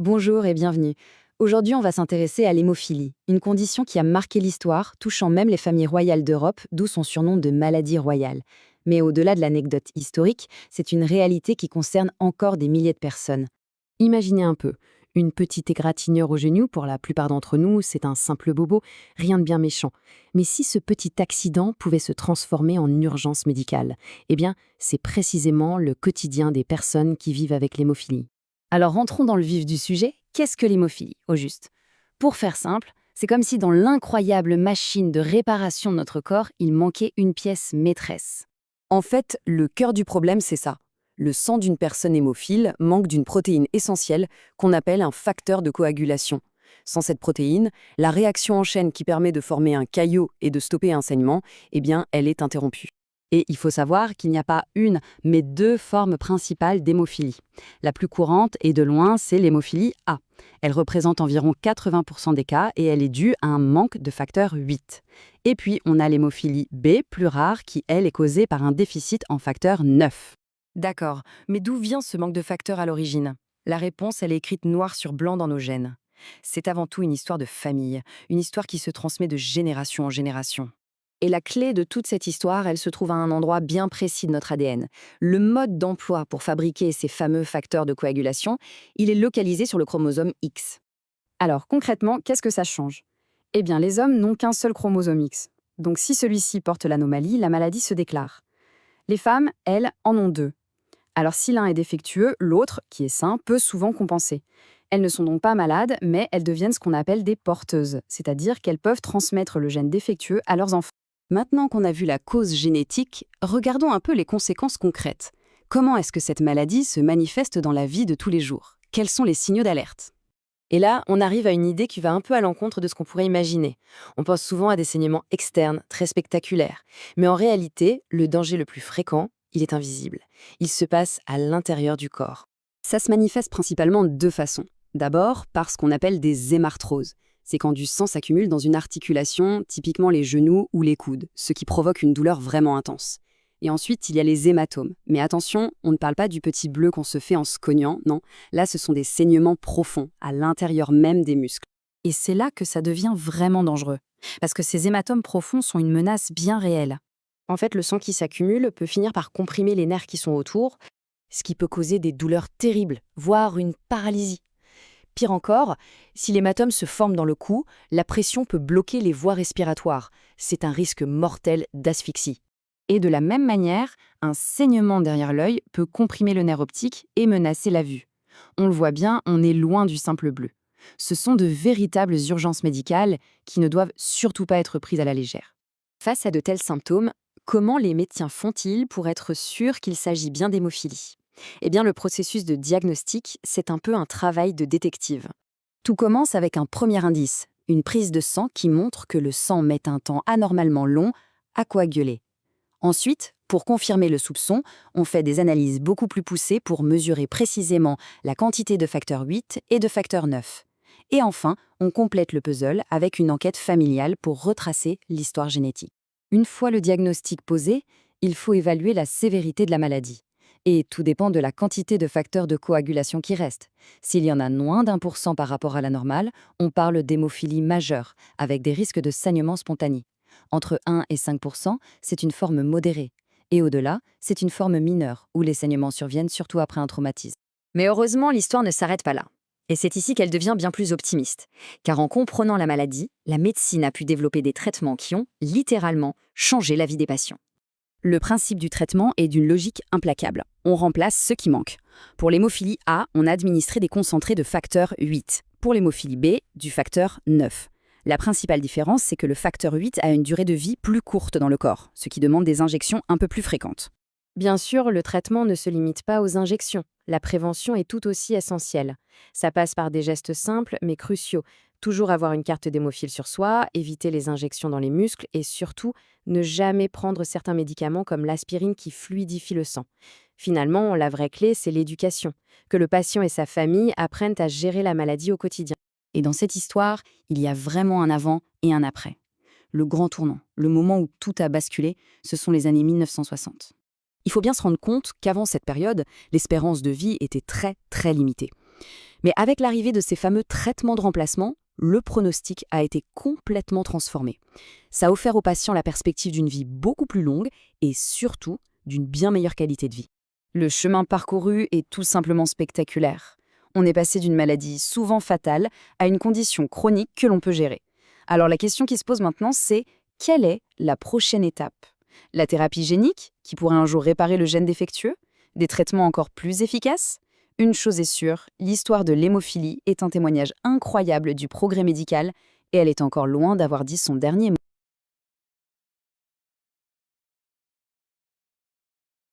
Bonjour et bienvenue. Aujourd'hui, on va s'intéresser à l'hémophilie, une condition qui a marqué l'histoire, touchant même les familles royales d'Europe, d'où son surnom de maladie royale. Mais au-delà de l'anecdote historique, c'est une réalité qui concerne encore des milliers de personnes. Imaginez un peu, une petite égratignure au genou, pour la plupart d'entre nous, c'est un simple bobo, rien de bien méchant. Mais si ce petit accident pouvait se transformer en urgence médicale, eh bien, c'est précisément le quotidien des personnes qui vivent avec l'hémophilie. Alors rentrons dans le vif du sujet, qu'est-ce que l'hémophilie, au juste? Pour faire simple, c'est comme si dans l'incroyable machine de réparation de notre corps, il manquait une pièce maîtresse. En fait, le cœur du problème, c'est ça. Le sang d'une personne hémophile manque d'une protéine essentielle qu'on appelle un facteur de coagulation. Sans cette protéine, la réaction en chaîne qui permet de former un caillot et de stopper un saignement, eh bien, elle est interrompue. Et il faut savoir qu'il n'y a pas une, mais deux formes principales d'hémophilie. La plus courante, et de loin, c'est l'hémophilie A. Elle représente environ 80% des cas et elle est due à un manque de facteur 8. Et puis, on a l'hémophilie B, plus rare, qui, elle, est causée par un déficit en facteur 9. D'accord, mais d'où vient ce manque de facteurs à l'origine? La réponse, elle est écrite noir sur blanc dans nos gènes. C'est avant tout une histoire de famille, une histoire qui se transmet de génération en génération. Et la clé de toute cette histoire, elle se trouve à un endroit bien précis de notre ADN. Le mode d'emploi pour fabriquer ces fameux facteurs de coagulation, il est localisé sur le chromosome X. Alors, concrètement, qu'est-ce que ça change? Eh bien, les hommes n'ont qu'un seul chromosome X. Donc, si celui-ci porte l'anomalie, la maladie se déclare. Les femmes, elles, en ont deux. Alors, si l'un est défectueux, l'autre, qui est sain, peut souvent compenser. Elles ne sont donc pas malades, mais elles deviennent ce qu'on appelle des porteuses, c'est-à-dire qu'elles peuvent transmettre le gène défectueux à leurs enfants. Maintenant qu'on a vu la cause génétique, regardons un peu les conséquences concrètes. Comment est-ce que cette maladie se manifeste dans la vie de tous les jours? Quels sont les signaux d'alerte? Et là, on arrive à une idée qui va un peu à l'encontre de ce qu'on pourrait imaginer. On pense souvent à des saignements externes, très spectaculaires. Mais en réalité, le danger le plus fréquent, il est invisible. Il se passe à l'intérieur du corps. Ça se manifeste principalement de deux façons. D'abord, par ce qu'on appelle des hémarthroses. C'est quand du sang s'accumule dans une articulation, typiquement les genoux ou les coudes, ce qui provoque une douleur vraiment intense. Et ensuite, il y a les hématomes. Mais attention, on ne parle pas du petit bleu qu'on se fait en se cognant, non. Là, ce sont des saignements profonds, à l'intérieur même des muscles. Et c'est là que ça devient vraiment dangereux, parce que ces hématomes profonds sont une menace bien réelle. En fait, le sang qui s'accumule peut finir par comprimer les nerfs qui sont autour, ce qui peut causer des douleurs terribles, voire une paralysie. Pire encore, si l'hématome se forme dans le cou, la pression peut bloquer les voies respiratoires. C'est un risque mortel d'asphyxie. Et de la même manière, un saignement derrière l'œil peut comprimer le nerf optique et menacer la vue. On le voit bien, on est loin du simple bleu. Ce sont de véritables urgences médicales qui ne doivent surtout pas être prises à la légère. Face à de tels symptômes, comment les médecins font-ils pour être sûrs qu'il s'agit bien d'hémophilie? Eh bien, le processus de diagnostic, c'est un peu un travail de détective. Tout commence avec un premier indice, une prise de sang qui montre que le sang met un temps anormalement long à coaguler. Ensuite, pour confirmer le soupçon, on fait des analyses beaucoup plus poussées pour mesurer précisément la quantité de facteur 8 et de facteur 9. Et enfin, on complète le puzzle avec une enquête familiale pour retracer l'histoire génétique. Une fois le diagnostic posé, il faut évaluer la sévérité de la maladie. Et tout dépend de la quantité de facteurs de coagulation qui restent. S'il y en a moins d'1% par rapport à la normale, on parle d'hémophilie majeure, avec des risques de saignement spontané. Entre 1 et 5%, c'est une forme modérée. Et au-delà, c'est une forme mineure, où les saignements surviennent surtout après un traumatisme. Mais heureusement, l'histoire ne s'arrête pas là. Et c'est ici qu'elle devient bien plus optimiste. Car en comprenant la maladie, la médecine a pu développer des traitements qui ont, littéralement, changé la vie des patients. Le principe du traitement est d'une logique implacable. On remplace ce qui manque. Pour l'hémophilie A, on a administré des concentrés de facteur 8. Pour l'hémophilie B, du facteur 9. La principale différence, c'est que le facteur 8 a une durée de vie plus courte dans le corps, ce qui demande des injections un peu plus fréquentes. Bien sûr, le traitement ne se limite pas aux injections. La prévention est tout aussi essentielle. Ça passe par des gestes simples mais cruciaux. Toujours avoir une carte d'hémophile sur soi, éviter les injections dans les muscles et surtout, ne jamais prendre certains médicaments comme l'aspirine qui fluidifie le sang. Finalement, la vraie clé, c'est l'éducation. Que le patient et sa famille apprennent à gérer la maladie au quotidien. Et dans cette histoire, il y a vraiment un avant et un après. Le grand tournant, le moment où tout a basculé, ce sont les années 1960. Il faut bien se rendre compte qu'avant cette période, l'espérance de vie était très limitée. Mais avec l'arrivée de ces fameux traitements de remplacement, le pronostic a été complètement transformé. Ça a offert aux patients la perspective d'une vie beaucoup plus longue et surtout d'une bien meilleure qualité de vie. Le chemin parcouru est tout simplement spectaculaire. On est passé d'une maladie souvent fatale à une condition chronique que l'on peut gérer. Alors la question qui se pose maintenant, c'est quelle est la prochaine étape? La thérapie génique, qui pourrait un jour réparer le gène défectueux? Des traitements encore plus efficaces? Une chose est sûre, l'histoire de l'hémophilie est un témoignage incroyable du progrès médical et elle est encore loin d'avoir dit son dernier mot.